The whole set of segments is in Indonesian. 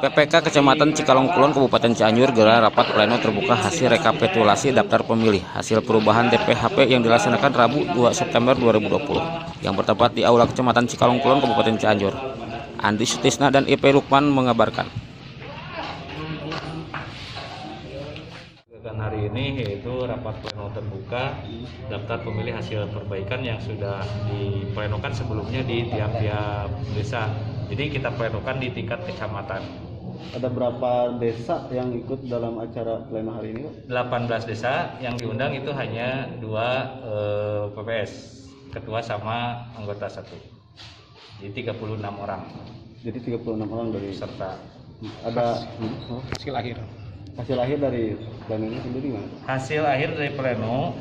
PPK Kecamatan Cikalong Kulon Kabupaten Cianjur gelar rapat pleno terbuka hasil rekapitulasi daftar pemilih hasil perubahan DPHP yang dilaksanakan Rabu 2 September 2020 yang bertempat di Aula Kecamatan Cikalong Kulon Kabupaten Cianjur. Andi Sutisna dan IP Lukman mengabarkan. Hari ini yaitu rapat pleno terbuka daftar pemilih hasil perbaikan yang sudah diplenokan sebelumnya di tiap-tiap desa. Jadi kita plenokan di tingkat kecamatan. Ada berapa desa yang ikut dalam acara pleno hari ini, Pak? 18 desa yang diundang itu hanya 2 PPS, ketua sama anggota 1. Jadi 36 orang. Jadi 36 orang dari Serta ada hasil akhir dari pleno ini sendiri gimana? hasil akhir dari pleno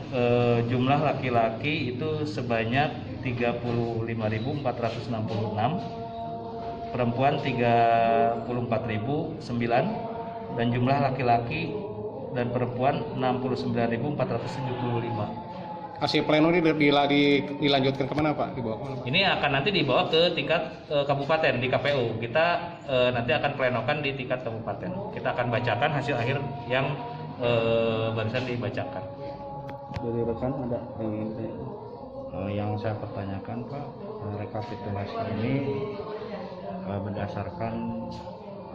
jumlah laki-laki itu sebanyak 35.466, perempuan 34.009 dan jumlah laki-laki dan perempuan 69.475. Hasil pleno ini dilanjutkan kemana, Pak? Dibawa kemana, Pak? Ini akan nanti dibawa ke tingkat kabupaten di KPU. Kita nanti akan plenokan di tingkat kabupaten. Kita akan bacakan hasil akhir yang barusan dibacakan. Dari rekan ada yang ingin saya... Yang saya pertanyakan, Pak, rekapitulasi ini berdasarkan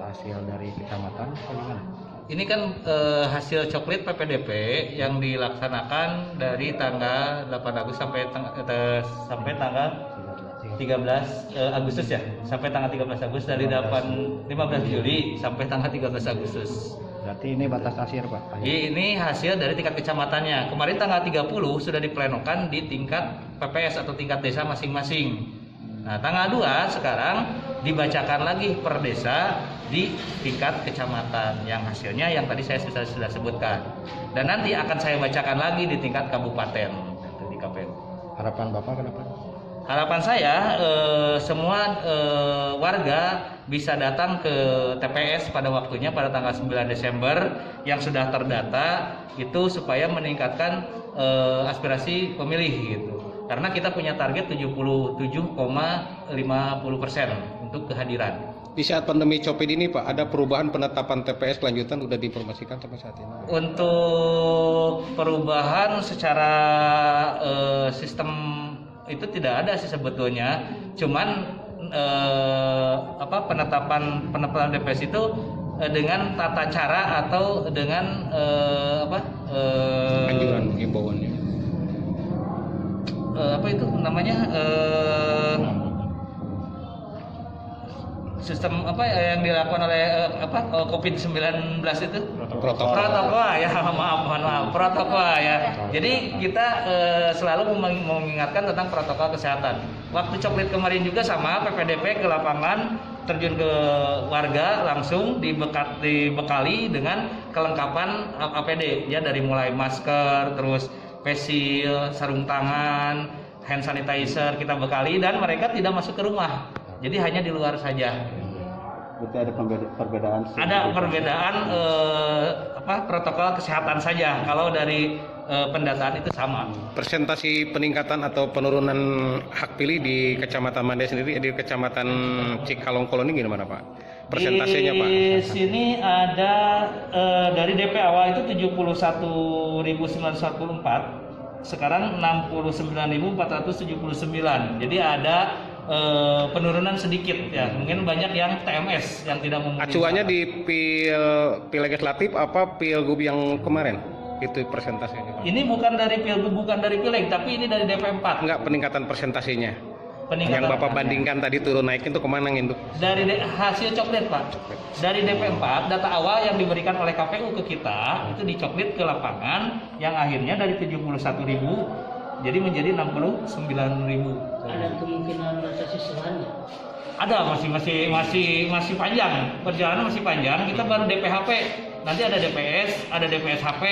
hasil dari kecamatan atau gimana? Ini kan hasil coklit PPDP yang dilaksanakan dari tanggal 8 Agustus sampai tanggal 13 Agustus ya. Sampai tanggal 13 Agustus dari 15 Juli sampai tanggal 13 Agustus. Berarti ini batas akhir, Pak? Ini hasil dari tingkat kecamatannya. Kemarin tanggal 30 sudah diplenokan di tingkat PPS atau tingkat desa masing-masing. Nah, tanggal 2 sekarang dibacakan lagi per desa di tingkat kecamatan yang hasilnya yang tadi saya sudah sebutkan. Dan nanti akan saya bacakan lagi di tingkat kabupaten di KPU. Harapan Bapak kenapa? Harapan saya semua warga bisa datang ke TPS pada waktunya pada tanggal 9 Desember yang sudah terdata itu supaya meningkatkan aspirasi pemilih gitu. Karena kita punya target 77,50% untuk kehadiran. Di saat pandemi COVID ini, Pak, ada perubahan penetapan TPS kelanjutan sudah diinformasikan sampai saat ini? Untuk perubahan secara sistem itu tidak ada sih sebetulnya. Cuman penetapan TPS itu dengan tata cara atau dengan anjuran himbauannya. Itu namanya sistem yang dilakukan oleh COVID-19 itu protokol ya, mohon maaf protokol ya. Jadi kita selalu mengingatkan tentang protokol kesehatan. Waktu coklit kemarin juga sama, PPDP ke lapangan terjun ke warga langsung dibekali dengan kelengkapan APD ya, dari mulai masker, terus facial, sarung tangan, hand sanitizer kita bekali, dan mereka tidak masuk ke rumah. Jadi hanya di luar saja. Berarti ada perbedaan? Ada perbedaan protokol kesehatan saja. Kalau dari pendataan itu sama. Persentasi peningkatan atau penurunan hak pilih di Kecamatan Mandai sendiri, di Kecamatan Cikalong Kulon ini gimana, Pak? Persentasenya, Pak? Di sini ada dari DP awal itu 71.944, sekarang 69.479. Jadi ada penurunan sedikit ya. Mungkin banyak yang TMS yang tidak memenuhi. Acuannya di pil legislatif apa pilgub yang kemarin? Itu persentasenya, Pak? Ini bukan dari pilgub, bukan dari pileg, tapi ini dari DP 4. Enggak, peningkatan persentasenya. Peningkatan yang Bapak bandingkan tadi turun naikin itu kemana itu? Dari hasil coklit, Pak. Dari DP 4, data awal yang diberikan oleh KPU ke kita itu dicoklit ke lapangan yang akhirnya dari 71.000 jadi menjadi 69.000. Ada kemungkinan resesi selanjutnya? Ada, masih panjang. Perjalanan masih panjang. Kita baru DPHP. Nanti ada DPS, ada DPSHP,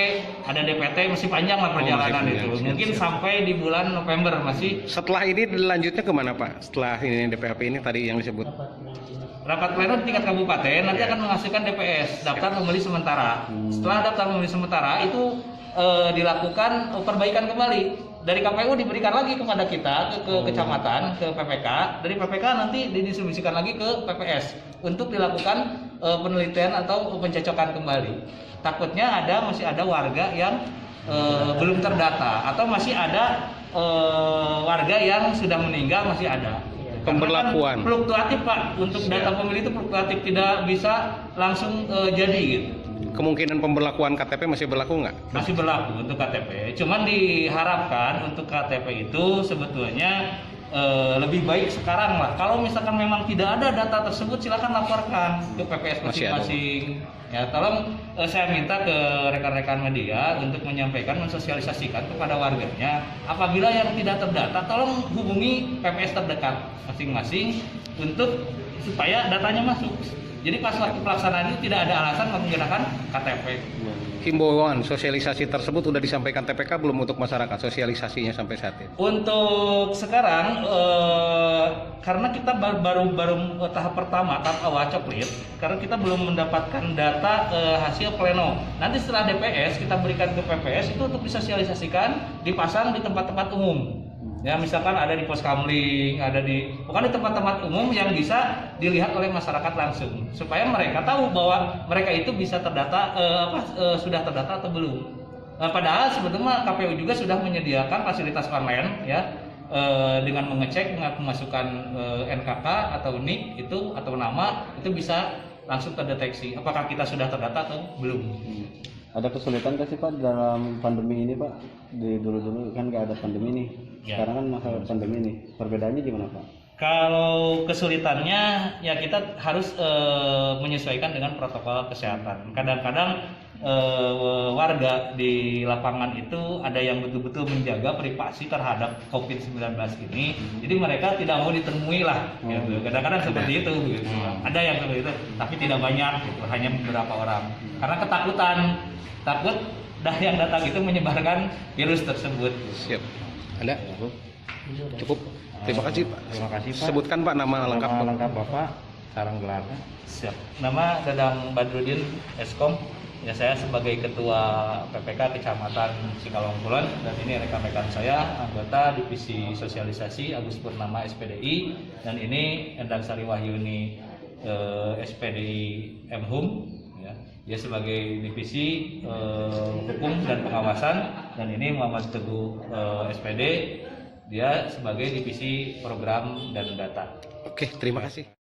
ada DPT, masih panjang lah perjalanan itu. Mungkin sampai di bulan November masih. Setelah ini dilanjutnya kemana, Pak? Setelah ini DPHP ini tadi yang disebut. Rapat pleno di tingkat kabupaten nanti akan menghasilkan DPS, daftar pemilih sementara. Setelah daftar pemilih sementara itu dilakukan perbaikan kembali. Dari KPU diberikan lagi kepada kita ke kecamatan, ke PPK. Dari PPK nanti didistribusikan lagi ke PPS untuk dilakukan penelitian atau pencocokan kembali. Takutnya masih ada warga yang belum terdata atau masih ada warga yang sudah meninggal masih ada. Pemberlakuan. Karena kan fluktuatif Pak, untuk data pemilih itu fluktuatif, tidak bisa langsung jadi gitu. Kemungkinan pemberlakuan KTP masih berlaku nggak? Masih berlaku untuk KTP. Cuman diharapkan untuk KTP itu sebetulnya lebih baik sekarang lah. Kalau misalkan memang tidak ada data tersebut, silakan laporkan ke PPS masing-masing. Ya, tolong saya minta ke rekan-rekan media untuk menyampaikan, mensosialisasikan kepada warganya. Apabila yang tidak terdata, tolong hubungi PPS terdekat masing-masing untuk supaya datanya masuk. Jadi pas waktu pelaksanaan itu tidak ada alasan menggunakan KTP. Himbauan sosialisasi tersebut sudah disampaikan TPK belum untuk masyarakat, sosialisasinya sampai saat ini? Untuk sekarang karena kita baru tahap pertama, tahap awal coklit, karena kita belum mendapatkan data hasil pleno. Nanti setelah DPS kita berikan ke PPS itu untuk disosialisasikan, dipasang di tempat-tempat umum. Ya, misalkan ada di pos kamling, bukan di tempat-tempat umum yang bisa dilihat oleh masyarakat langsung, supaya mereka tahu bahwa mereka itu bisa terdata, sudah terdata atau belum. Padahal sebetulnya KPU juga sudah menyediakan fasilitas online, ya, dengan mengecek pemasukan NKK atau NIK itu atau nama itu bisa langsung terdeteksi apakah kita sudah terdata atau belum. Ada kesulitan nggak sih Pak dalam pandemi ini Pak? Di dulu-dulu kan nggak ada pandemi nih. Ya. Sekarang kan masa pandemi nih. Perbedaannya gimana Pak? Kalau kesulitannya ya kita harus menyesuaikan dengan protokol kesehatan. Kadang-kadang warga di lapangan itu ada yang betul-betul menjaga privasi terhadap COVID-19 ini. Jadi mereka tidak mau ditemui lah. Gitu. Kadang-kadang seperti itu. Gitu. Ada yang seperti itu, tapi tidak banyak. Gitu. Hanya beberapa orang. Karena ketakutan, takut yang datang itu menyebarkan virus tersebut. Siap. Ada? Cukup. Terima kasih Pak. Terima kasih Pak. Sebutkan Pak nama lengkap. Nama lengkap Bapak, sarang gelarnya. Siap. Nama Dadang Badrudin Eskom. Ya, saya sebagai Ketua PPK Kecamatan Cikalong Kulon, dan ini rekan-rekan saya anggota Divisi Sosialisasi Agus Purnama SPDI, dan ini Endang Sari Wahyuni SPDI Mhum. Ya, dia sebagai Divisi Hukum dan Pengawasan, dan ini Muhammad Teguh SPD, dia sebagai Divisi Program dan Data. Oke, terima kasih.